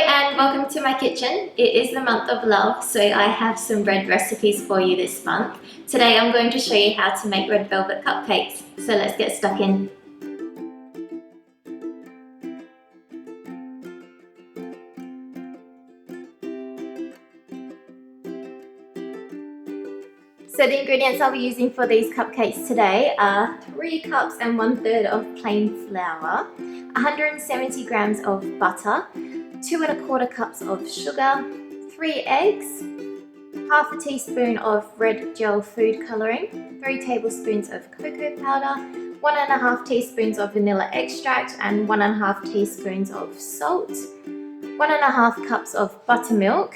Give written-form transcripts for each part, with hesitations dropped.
and welcome to my kitchen. It is the month of love, so I have some red recipes for you this month. Today I'm going to show you how to make red velvet cupcakes, so let's get stuck in. So the ingredients I'll be using for these cupcakes today are 3 cups and 1/3 of plain flour, 170 grams of butter, 2 1/4 cups of sugar, 3 eggs, half a teaspoon of red gel food colouring, 3 tablespoons of cocoa powder, 1 1/2 teaspoons of vanilla extract and 1 1/2 teaspoons of salt, 1 1/2 cups of buttermilk,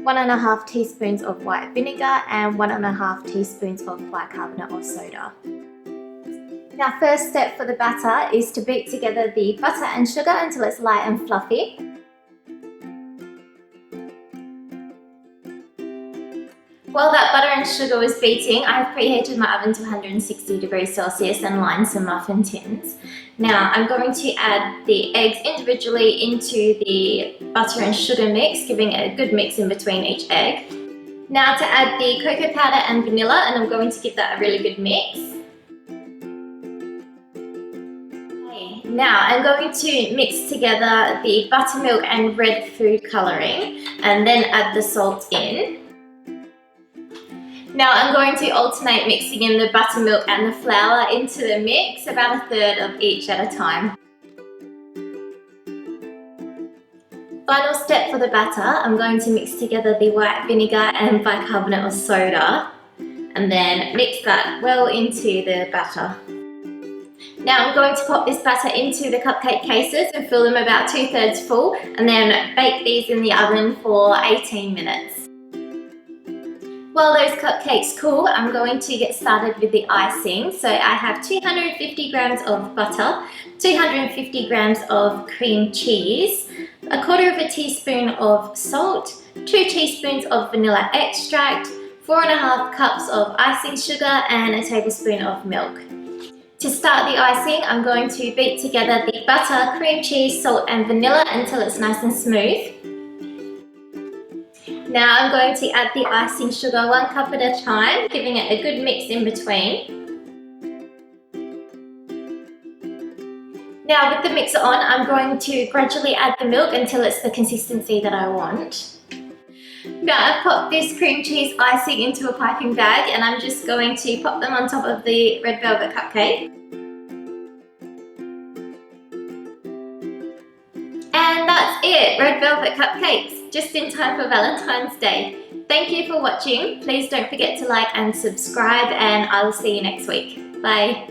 1 1/2 teaspoons of white vinegar and 1 1/2 teaspoons of bicarbonate or soda. Now, first step for the batter is to beat together the butter and sugar until it's light and fluffy. While that butter and sugar was beating, I've preheated my oven to 160 degrees Celsius and lined some muffin tins. Now I'm going to add the eggs individually into the butter and sugar mix, giving it a good mix in between each egg. Now to add the cocoa powder and vanilla, and I'm going to give that a really good mix. Okay, now I'm going to mix together the buttermilk and red food colouring and then add the salt in. Now I'm going to alternate mixing in the buttermilk and the flour into the mix, about 1/3 of each at a time. Final step for the batter, I'm going to mix together the white vinegar and bicarbonate of soda and then mix that well into the batter. Now I'm going to pop this batter into the cupcake cases and fill them about 2/3 full and then bake these in the oven for 18 minutes. While those cupcakes cool, I'm going to get started with the icing. So I have 250 grams of butter, 250 grams of cream cheese, 1/4 teaspoon of salt, 2 teaspoons of vanilla extract, 4 1/2 cups of icing sugar and a tablespoon of milk. To start the icing, I'm going to beat together the butter, cream cheese, salt and vanilla until it's nice and smooth. Now I'm going to add the icing sugar 1 cup at a time, giving it a good mix in between. Now with the mixer on, I'm going to gradually add the milk until it's the consistency that I want. Now I've popped this cream cheese icing into a piping bag and I'm just going to pop them on top of the red velvet cupcake. And that's it, red velvet cupcakes, just in time for Valentine's Day. Thank you for watching. Please don't forget to like and subscribe and I'll see you next week. Bye.